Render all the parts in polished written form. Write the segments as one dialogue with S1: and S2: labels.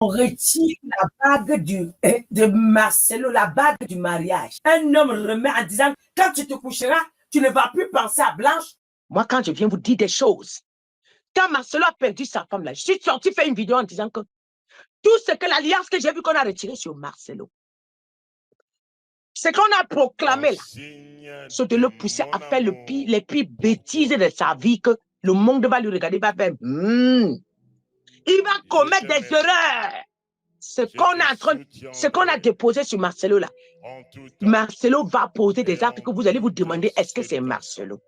S1: On retire la bague de Marcelo, la bague du mariage. Un homme remet en disant, quand tu te coucheras, tu ne vas plus penser à Blanche. Moi, quand je viens vous dire des choses, quand Marcelo a perdu sa femme là, je suis sorti faire une vidéo en disant que tout ce que l'alliance que j'ai vu qu'on a retiré sur Marcelo, ce qu'on a proclamé là, c'est de le pousser à faire les pires bêtises de sa vie que le monde va lui regarder, va faire. Il va commettre des erreurs. Ce qu'on a déposé sur Marcelo là, Marcelo va poser des actes que vous allez vous demander est-ce que c'est Marcelo?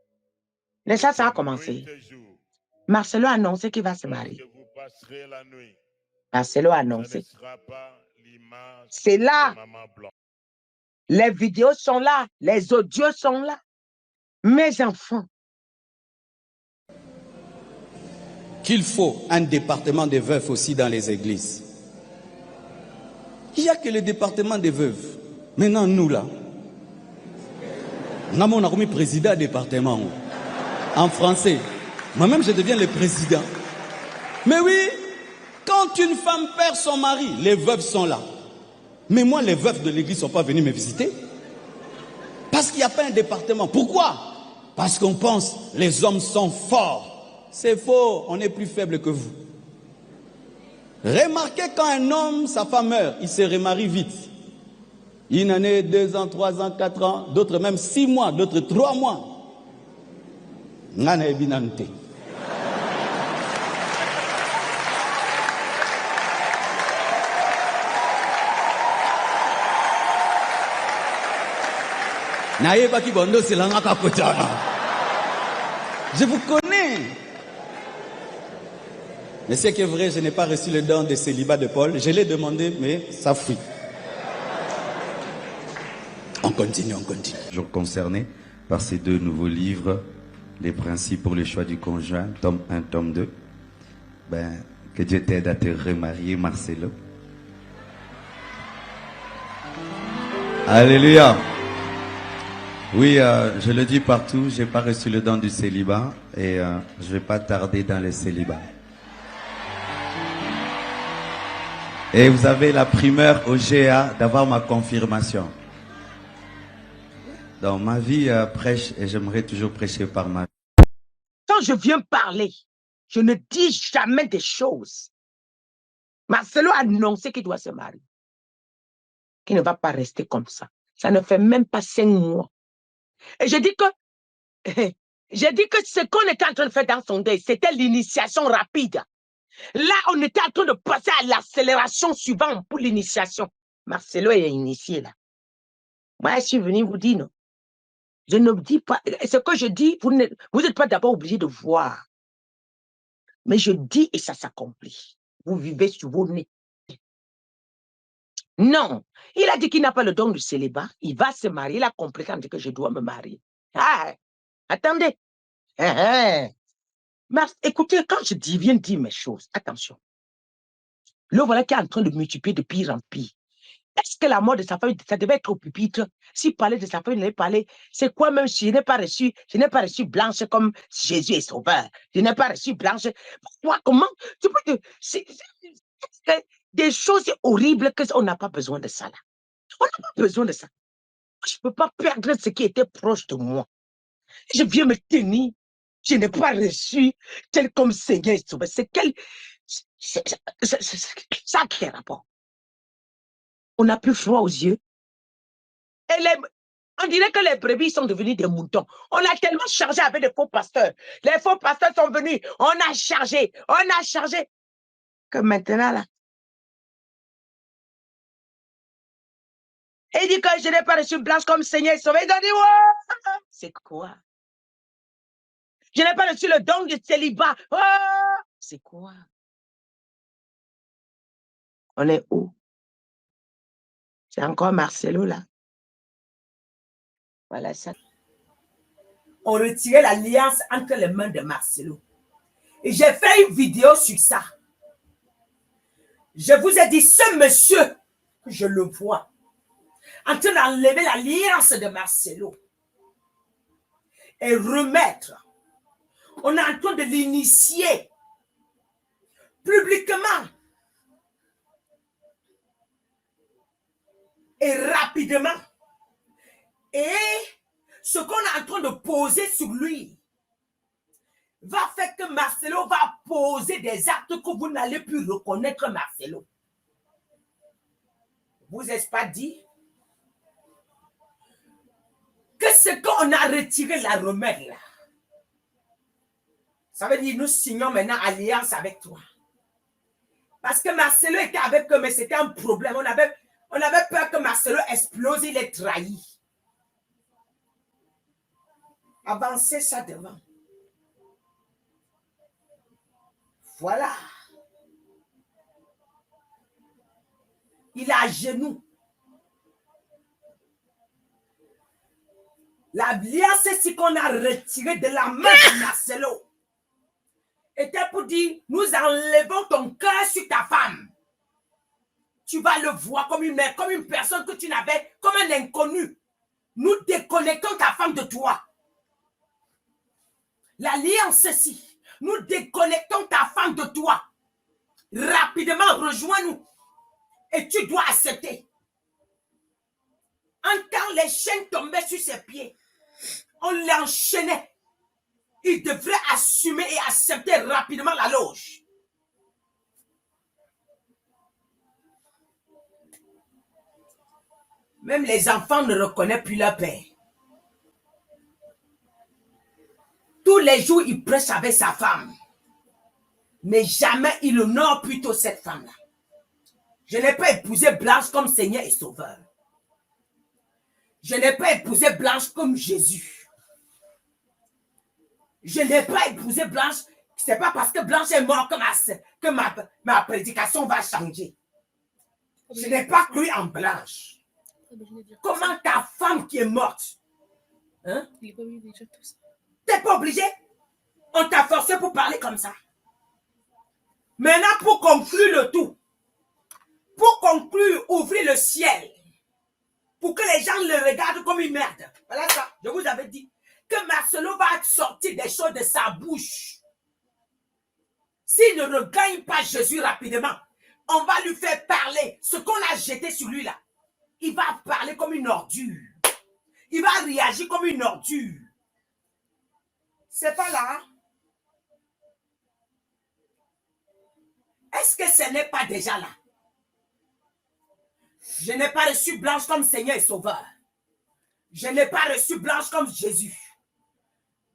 S1: Mais ça a commencé. Marcelo a annoncé qu'il va se marier. Marcelo a annoncé. C'est là. Les vidéos sont là. Les audios sont là. Mes enfants.
S2: Qu'il faut un département des veufs aussi dans les églises. Il n'y a que le département des veuves. Maintenant, nous là, on a remis président département. En français. Moi-même, je deviens le président. Mais oui, quand une femme perd son mari, les veuves sont là. Mais moi, les veuves de l'église ne sont pas venus me visiter. Parce qu'il n'y a pas un département. Pourquoi? Parce qu'on pense les hommes sont forts. C'est faux, on est plus faible que vous. Remarquez quand un homme, sa femme meurt, il se remarie vite. Une année, 2 ans, 3 ans, 4 ans, d'autres même 6 mois, d'autres 3 mois. Ngana ebinante. Je vous connais. Mais c'est que vrai, je n'ai pas reçu le don de célibat de Paul. Je l'ai demandé, mais ça fuit. On continue, on continue.
S3: Toujours concerné par ces 2 nouveaux livres, les principes pour le choix du conjoint, tome 1, tome 2. Ben, que Dieu t'aide à te remarier, Marcelo. Alléluia. Oui, je le dis partout, j'ai pas reçu le don du célibat et je vais pas tarder dans le célibat. Et vous avez la primeur au GA d'avoir ma confirmation. Dans ma vie, prêche et j'aimerais toujours prêcher par ma vie.
S1: Quand je viens parler, je ne dis jamais des choses. Marcelo a annoncé qu'il doit se marier. Qu'il ne va pas rester comme ça. Ça ne fait même pas 5 mois. Et je dis que ce qu'on était en train de faire dans son deuil, c'était l'initiation rapide. Là, on était en train de passer à l'accélération suivante pour l'initiation. Marcelo est initié là. Moi, je suis venu vous dire non. Je ne dis pas, ce que je dis, vous n'êtes pas d'abord obligé de voir. Mais je dis et ça s'accomplit. Vous vivez sur vos nez. Non, il a dit qu'il n'a pas le don du célibat. Il va se marier. Il a compris quand il dit que je dois me marier. Ah, attendez. Mais écoutez, quand je viens dire mes choses, attention. Le voilà qui est en train de multiplier de pire en pire. Est-ce que la mort de sa famille, ça devait être au pupitre? S'il parlait de sa famille, il allait parler. C'est quoi même si je n'ai pas reçu Blanche comme Jésus est sauveur. Je n'ai pas reçu Blanche. Pourquoi? Comment? C'est des choses horribles qu'on n'a pas besoin de ça là. On n'a pas besoin de ça. Je ne peux pas perdre ce qui était proche de moi. Je viens me tenir. Je n'ai pas reçu tel comme Seigneur est sauveur. C'est ça qui est rapport. On n'a plus froid aux yeux. Et on dirait que les brebis sont devenus des moutons. On a tellement chargé avec des faux pasteurs. Les faux pasteurs sont venus. On a chargé. Que maintenant, là. Et il dit que je n'ai pas reçu Blanche comme Seigneur et Sauveur. Ils ont dit, ouais. C'est quoi? Je n'ai pas reçu le don du célibat. Oh! C'est quoi? On est où? C'est encore Marcelo, là. Voilà ça. On retirait l'alliance entre les mains de Marcelo. Et j'ai fait une vidéo sur ça. Je vous ai dit, ce monsieur, je le vois, en train d'enlever l'alliance de Marcelo et remettre. On est en train de l'initier publiquement. Et rapidement. Et ce qu'on est en train de poser sur lui va faire que Marcelo va poser des actes que vous n'allez plus reconnaître Marcelo. Vous n'êtes pas dit que ce qu'on a retiré la remède là, ça veut dire nous signons maintenant alliance avec toi. Parce que Marcelo était avec eux, mais c'était un problème. On avait peur que Marcelo explose, il est trahi. Avancez ça devant. Voilà. Il est à genoux. L'alliance, c'est qu'on a retiré de la main de Marcelo. Était pour dire, nous enlevons ton cœur sur ta femme. Tu vas le voir comme une mère, comme une personne que tu n'avais, comme un inconnu. Nous déconnectons ta femme de toi. L'alliance, ceci. Nous déconnectons ta femme de toi. Rapidement, rejoins-nous. Et tu dois accepter. Quand les chaînes tombaient sur ses pieds, on l'enchaînait. Il devrait assumer et accepter rapidement la loge. Même les enfants ne reconnaissent plus leur père. Tous les jours, il prêche avec sa femme. Mais jamais il honore plutôt cette femme-là. Je n'ai pas épousé Blanche comme Seigneur et Sauveur. Je n'ai pas épousé Blanche comme Jésus. Je n'ai pas épousé Blanche. Ce n'est pas parce que Blanche est morte que ma prédication va changer. Je n'ai pas cru en Blanche. Comment ta femme qui est morte? Hein? Tu n'es pas obligé? On t'a forcé pour parler comme ça. Maintenant, pour conclure le tout, pour conclure, ouvrir le ciel, pour que les gens le regardent comme une merde. Voilà ça, je vous avais dit que Marcelo va sortir des choses de sa bouche. S'il ne regagne pas Jésus rapidement, on va lui faire parler ce qu'on a jeté sur lui là. Il va parler comme une ordure. Il va réagir comme une ordure. C'est pas là. Est-ce que ce n'est pas déjà là? Je n'ai pas reçu Blanche comme Seigneur et Sauveur. Je n'ai pas reçu Blanche comme Jésus.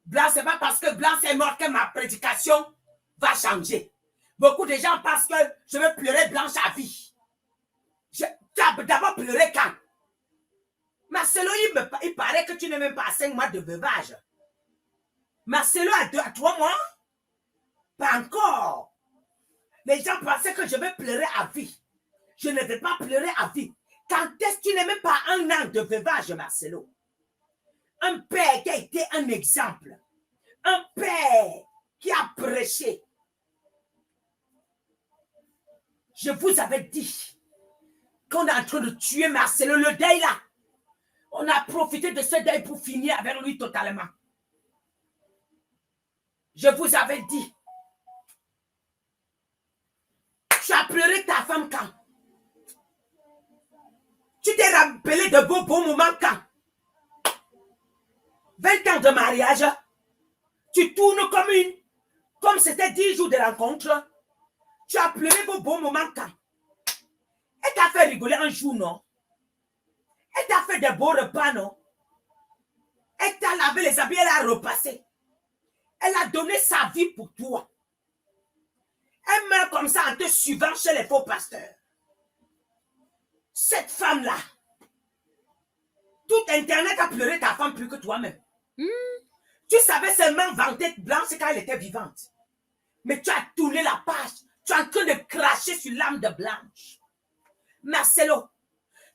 S1: Blanche, ce n'est pas parce que Blanche est morte que ma prédication va changer. Beaucoup de gens pensent que je vais pleurer Blanche à vie. Tu as d'abord pleuré quand? Marcelo, il paraît que tu n'es même pas à 5 mois de veuvage. Marcelo a 3 mois? Pas encore. Les gens pensaient que je vais pleurer à vie. Je ne vais pas pleurer à vie. Quand est-ce que tu n'es même pas 1 an de veuvage, Marcelo? Un père qui a été un exemple. Un père qui a prêché. Je vous avais dit qu'on est en train de tuer Marcelo, le deuil là. On a profité de ce deuil pour finir avec lui totalement. Je vous avais dit. Tu as pleuré ta femme quand? Tu t'es rappelé de beaux moments quand? 20 ans de mariage. Tu tournes comme c'était 10 jours de rencontre. Tu as pleuré vos bons moments quand? Elle t'a fait rigoler un jour, non? Elle t'a fait des beaux repas, non? Elle t'a lavé les habits, elle a repassé. Elle a donné sa vie pour toi. Elle meurt comme ça en te suivant chez les faux pasteurs. Cette femme-là, tout Internet a pleuré ta femme plus que toi-même. Tu savais seulement vanter Blanche quand elle était vivante. Mais tu as tourné la page. Tu es en train de cracher sur l'âme de Blanche. Marcelo,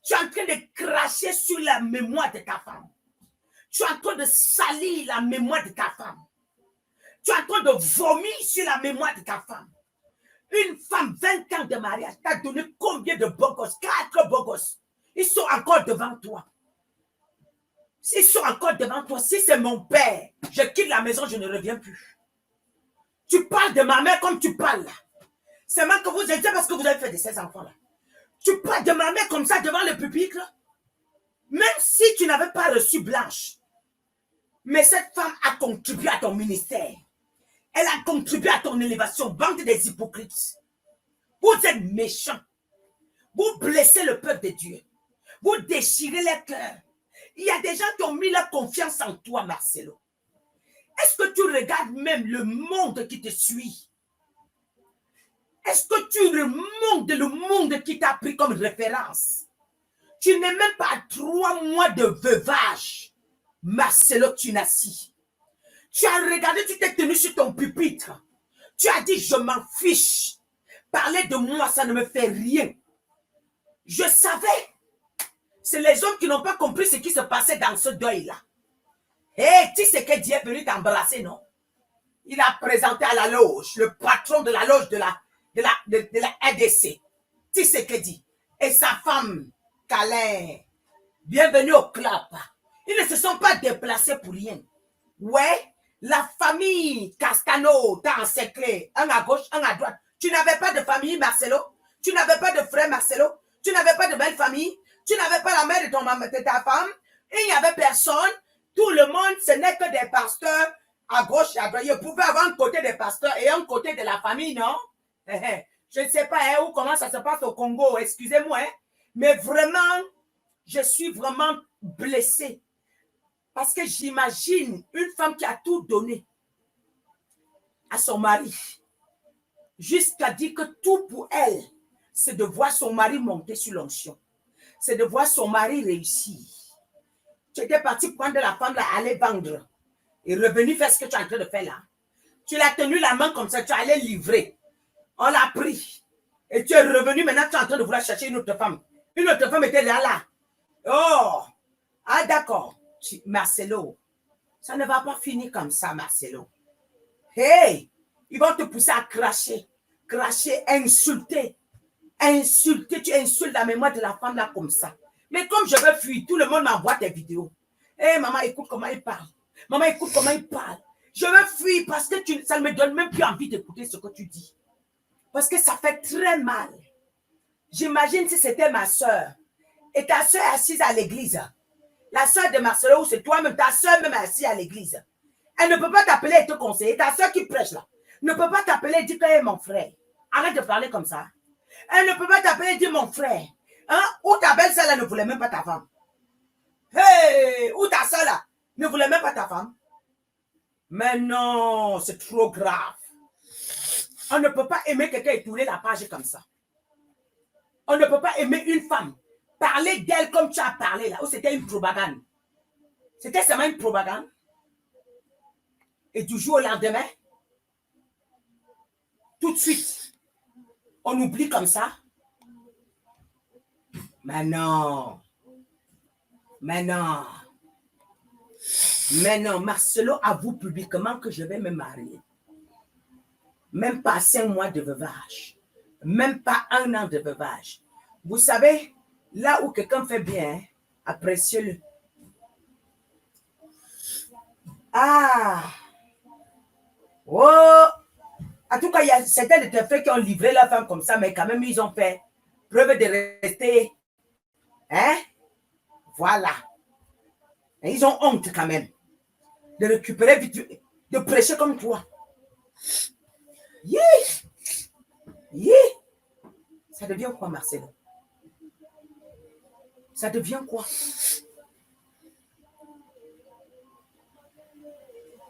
S1: tu es en train de cracher sur la mémoire de ta femme. Tu es en train de salir la mémoire de ta femme. Tu es en train de vomir sur la mémoire de ta femme. Une femme, 20 ans de mariage, t'a donné combien de beaux gosses? 4 beaux gosses. Ils sont encore devant toi. S'ils sont encore devant toi, si c'est mon père, je quitte la maison, je ne reviens plus. Tu parles de ma mère comme tu parles là. C'est même que vous êtes parce que vous avez fait de ces enfants-là. Tu parles de ma mère comme ça devant le pupitre. Même si tu n'avais pas reçu Blanche, mais cette femme a contribué à ton ministère. Elle a contribué à ton élévation. Bande des hypocrites. Vous êtes méchants. Vous blessez le peuple de Dieu. Vous déchirez les cœurs. Il y a des gens qui ont mis leur confiance en toi, Marcelo. Est-ce que tu regardes même le monde qui te suit? Est-ce que tu remontes le monde qui t'a pris comme référence? Tu n'es même pas à 3 mois de veuvage, Marcelo Tunasi. Tu as regardé, tu t'es tenu sur ton pupitre. Tu as dit, je m'en fiche. Parler de moi, ça ne me fait rien. Je savais. C'est les hommes qui n'ont pas compris ce qui se passait dans ce deuil-là. Hé, tu sais que Dieu est venu t'embrasser, non? Il a présenté à la loge, le patron de la loge de la RDC. Tu sais que dit. Et sa femme, Câlin. Bienvenue au club. Ils ne se sont pas déplacés pour rien. Ouais, la famille Castano t'a encerclé, un à gauche, un à droite. Tu n'avais pas de famille, Marcelo? Tu n'avais pas de frère, Marcelo? Tu n'avais pas de belle famille? Tu n'avais pas la mère de ta femme? Il n'y avait personne. Tout le monde, ce n'est que des pasteurs à gauche et à droite. Il pouvait avoir un côté des pasteurs et un côté de la famille, non? Je ne sais pas où comment ça se passe au Congo, excusez-moi. Mais vraiment, je suis vraiment blessée. Parce que j'imagine une femme qui a tout donné à son mari. Jusqu'à dire que tout pour elle, c'est de voir son mari monter sur l'onction. C'est de voir son mari réussir. Tu étais parti prendre la femme là, aller vendre. Et revenu faire ce que tu es en train de faire là. Tu l'as tenu la main comme ça, tu allais livrer. On l'a pris. Et tu es revenu, maintenant tu es en train de vouloir chercher une autre femme. Une autre femme était là. Oh! Ah d'accord. Marcelo, ça ne va pas finir comme ça, Marcelo. Hey! Ils vont te pousser à cracher. Cracher, insulter. Insulter, tu insultes la mémoire de la femme là comme ça. Mais comme je veux fuir, tout le monde m'envoie tes vidéos. Hé, maman, écoute comment il parle. Maman, écoute comment il parle. Je veux fuir parce que ça ne me donne même plus envie d'écouter ce que tu dis. Parce que ça fait très mal. J'imagine si c'était ma soeur. Et ta soeur est assise à l'église. La soeur de Marcelo, c'est toi-même, ta soeur même assise à l'église. Elle ne peut pas t'appeler et te conseiller. Ta soeur qui prêche là ne peut pas t'appeler et dire qu'elle est mon frère. Arrête de parler comme ça. Elle ne peut pas t'appeler et dire mon frère. Hein? Ou ta belle-sœur là ne voulait même pas ta femme. Hey! Ou ta soeur là ne voulait même pas ta femme. Mais non, c'est trop grave. On ne peut pas aimer quelqu'un et tourner la page comme ça. On ne peut pas aimer une femme. Parler d'elle comme tu as parlé là. Ou c'était une propagande. C'était seulement une propagande. Et du jour au lendemain, tout de suite, on oublie comme ça. Mais non. Mais non. Mais non, Marcelo avoue publiquement que je vais me marier. Même pas 5 mois de veuvage. Même pas 1 an de veuvage. Vous savez, là où quelqu'un fait bien, appréciez-le. Ah! Oh! En tout cas, il y a certains de tes frères qui ont livré leur femme comme ça, mais quand même, ils ont fait preuve de rester. Hein? Voilà. Et ils ont honte quand même de récupérer vite, de prêcher comme toi. Yeah! Yeah! Ça devient quoi, Marcelo? Ça devient quoi?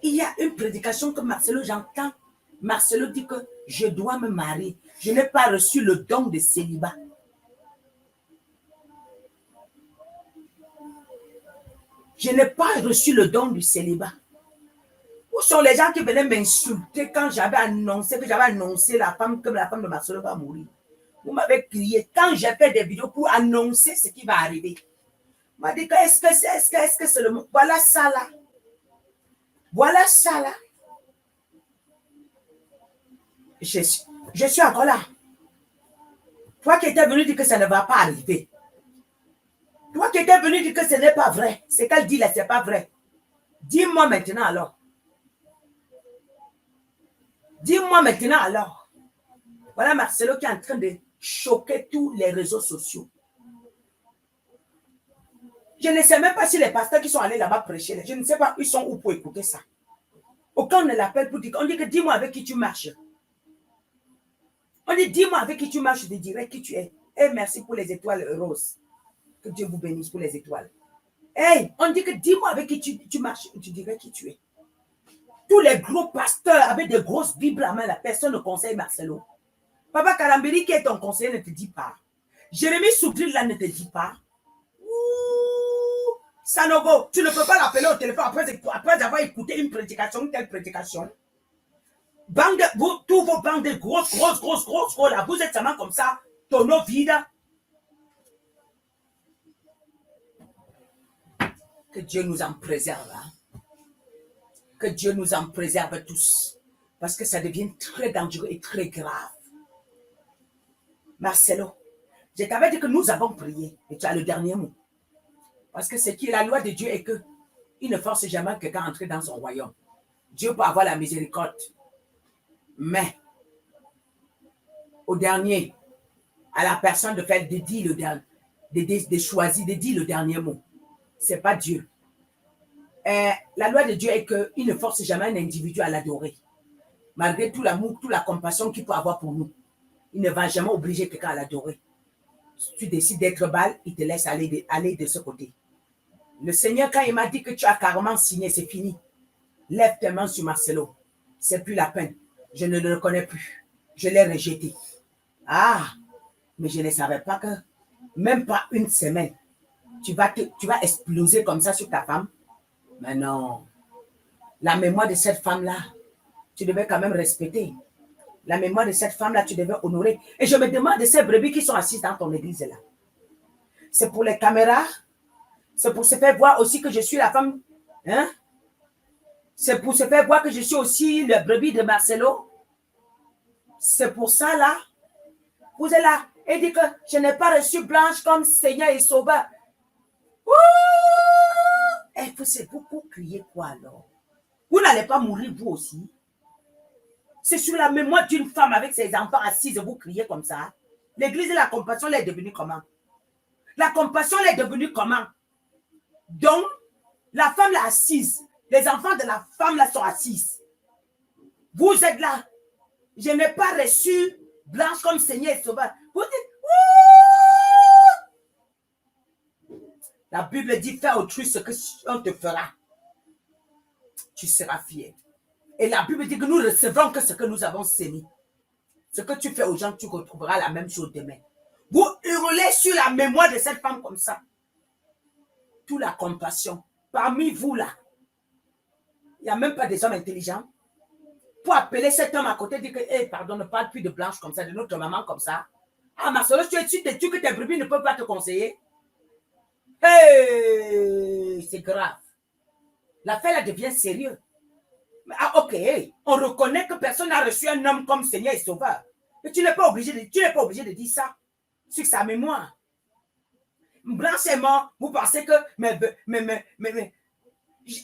S1: Il y a une prédication que Marcelo, j'entends. Marcelo dit que je dois me marier. Je n'ai pas reçu le don de célibat. Je n'ai pas reçu le don du célibat. Où sont les gens qui venaient m'insulter quand j'avais annoncé la femme, que la femme de Marcelo va mourir? Vous m'avez crié quand j'ai fait des vidéos pour annoncer ce qui va arriver. On m'a dit que est-ce que c'est le mot? Voilà ça là. Voilà ça là. Je suis encore là. Toi qui étais venu dire que ça ne va pas arriver. Toi qui étais venu dire que ce n'est pas vrai. Ce qu'elle dit là, ce n'est pas vrai. Dis-moi maintenant alors. Dis-moi maintenant alors. Voilà Marcelo qui est en train de choquer tous les réseaux sociaux. Je ne sais même pas si les pasteurs qui sont allés là-bas prêcher, je ne sais pas où ils sont où pour écouter ça. Aucun ne l'appelle pour dire, on dit que dis-moi avec qui tu marches. On dit, dis-moi avec qui tu marches, je te dirai qui tu es. Et merci pour les étoiles roses. Que Dieu vous bénisse pour les étoiles. Hey, on dit que dis-moi avec qui tu marches, je te dirai qui tu es. Tous les gros pasteurs avec des grosses bibles à main, la personne ne conseille Marcelo. Papa Karambiri qui est ton conseiller ne te dit pas. Jérémie Soudril là ne te dit pas. Sanogo, tu ne peux pas l'appeler au téléphone après avoir écouté une telle prédication. Tous vos bandes de grosses, là, vous êtes seulement comme ça, tonneau vide. Que Dieu nous en préserve. Hein? Que Dieu nous en préserve tous. Parce que ça devient très dangereux et très grave. Marcelo, je t'avais dit que nous avons prié. Et tu as le dernier mot. Parce que ce qui est la loi de Dieu est que il ne force jamais quelqu'un à entrer dans son royaume. Dieu peut avoir la miséricorde. Mais, au dernier, à la personne de faire, de choisir, de dire le dernier mot. Ce n'est pas Dieu. La loi de Dieu est qu'il ne force jamais un individu à l'adorer. Malgré tout l'amour, toute la compassion qu'il peut avoir pour nous. Il ne va jamais obliger quelqu'un à l'adorer. Si tu décides d'être balle, il te laisse aller de ce côté. Le Seigneur, quand il m'a dit que tu as carrément signé, c'est fini. Lève tes mains sur Marcelo. C'est plus la peine. Je ne le reconnais plus. Je l'ai rejeté. Ah, mais je ne savais pas que même pas une semaine, tu vas exploser comme ça sur ta femme. Mais non. La mémoire de cette femme-là, tu devais quand même respecter. La mémoire de cette femme-là, tu devais honorer. Et je me demande de ces brebis qui sont assises dans ton église là. C'est pour les caméras. C'est pour se faire voir aussi que je suis la femme. Hein? C'est pour se faire voir que je suis aussi le brebis de Marcelo. C'est pour ça là. Vous êtes là et dit que je n'ai pas reçu Blanche comme Seigneur et Sauveur. Et que c'est beaucoup crier quoi alors? Vous n'allez pas mourir vous aussi. C'est sur la mémoire d'une femme avec ses enfants assises, vous criez comme ça. L'église et la compassion, elle est devenue comment? La compassion, elle est devenue comment? Donc, la femme là assise, les enfants de la femme là sont assises. Vous êtes là. Je n'ai pas reçu Blanche comme Seigneur et Sauveur. Vous dites, ouh! La Bible dit, fais autrui ce que on te fera. Tu seras fier. Et la Bible dit que nous recevrons que ce que nous avons sémé. Ce que tu fais aux gens, tu retrouveras la même chose demain. Vous hurlez sur la mémoire de cette femme comme ça. Toute la compassion. Parmi vous là, il n'y a même pas des hommes intelligents. Pour appeler cet homme à côté, dire que, hey, pardon, ne parle plus de Blanche comme ça, de notre maman comme ça. Ah, Marcelo, tu es sûr que tes brebis ne peuvent pas te conseiller? Hey, c'est grave. L'affaire là devient sérieuse. Ah, ok, on reconnaît que personne n'a reçu un homme comme Seigneur et Sauveur. Mais tu n'es pas obligé de dire ça sur sa mémoire. Blanche est mort, vous pensez que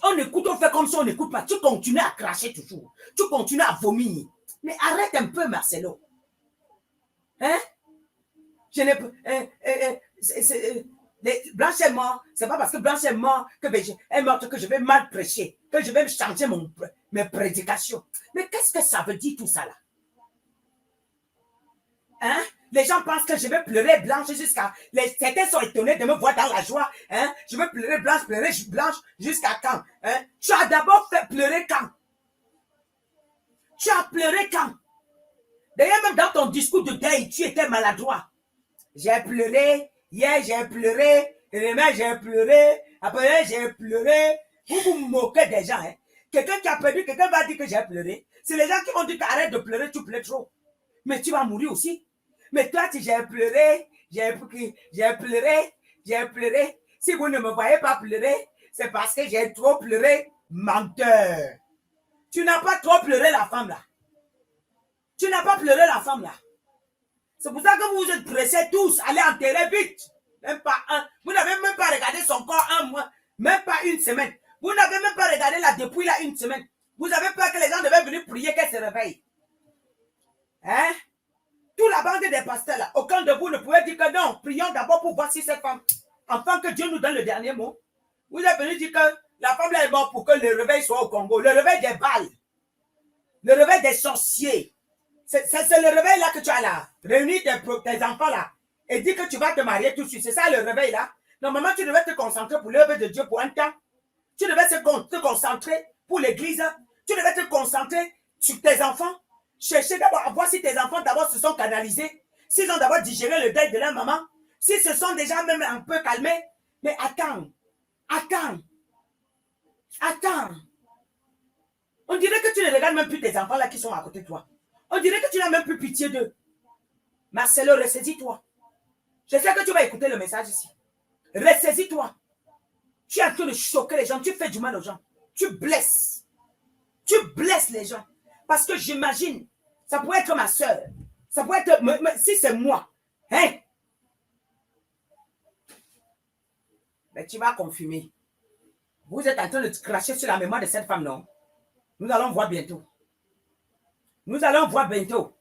S1: on écoute, on fait comme si on n'écoute pas. Tu continues à cracher toujours. Tu continues à vomir. Mais arrête un peu, Marcelo. Hein? Je n'ai pas. Blanche est mort. C'est pas parce que Blanche est mort que je vais mal prêcher, que je vais changer mes prédications. Mais qu'est-ce que ça veut dire tout ça là? Hein? Les gens pensent que je vais pleurer Blanche jusqu'à... Certains sont étonnés de me voir dans la joie. Hein? Je vais pleurer Blanche jusqu'à quand? Hein? Tu as d'abord fait pleurer quand? Tu as pleuré quand? D'ailleurs, même dans ton discours de deuil, tu étais maladroit. J'ai pleuré, hier j'ai pleuré, demain j'ai pleuré, après j'ai pleuré. Vous vous moquez des gens. Hein? Quelqu'un qui a perdu, quelqu'un va dire que j'ai pleuré. C'est les gens qui vont dire qu'arrête de pleurer, tu pleures trop. Mais tu vas mourir aussi. Mais toi, j'ai pleuré, j'ai pleuré. Si vous ne me voyez pas pleurer, c'est parce que j'ai trop pleuré, menteur. Tu n'as pas trop pleuré la femme là. Tu n'as pas pleuré la femme là. C'est pour ça que vous vous êtes pressés tous, allez enterrer vite. Même pas un. Vous n'avez même pas regardé son corps un mois, même pas une semaine. Vous n'avez même pas regardé la depuis là une semaine. Vous avez peur que les gens devaient venir prier qu'elle se réveille. Hein? Toute la bande des pasteurs là, aucun de vous ne pouvait dire que non, prions d'abord pour voir si cette femme, enfin que Dieu nous donne le dernier mot. Vous êtes venu dire que la femme là est morte pour que le réveil soit au Congo. Le réveil des balles. Le réveil des sorciers. C'est le réveil là que tu as là. Réunis tes enfants là. Et dis que tu vas te marier tout de suite. C'est ça le réveil là. Normalement, tu devais te concentrer pour l'œuvre de Dieu pour un temps. Tu devais te concentrer pour l'église. Tu devais te concentrer sur tes enfants. Chercher d'abord à voir si tes enfants d'abord se sont canalisés. S'ils ont d'abord digéré le deuil de leur maman. S'ils se sont déjà même un peu calmés. Mais attends. On dirait que tu ne regardes même plus tes enfants là qui sont à côté de toi. On dirait que tu n'as même plus pitié d'eux. Marcelo, ressaisis-toi. Je sais que tu vas écouter le message ici. Ressaisis-toi. Tu es en train de choquer les gens. Tu fais du mal aux gens. Tu blesses. Tu blesses les gens. Parce que j'imagine, ça pourrait être ma soeur. Ça pourrait être, si c'est moi. Hein? Mais tu vas confirmer. Vous êtes en train de cracher sur la mémoire de cette femme, non? Nous allons voir bientôt. Nous allons voir bientôt.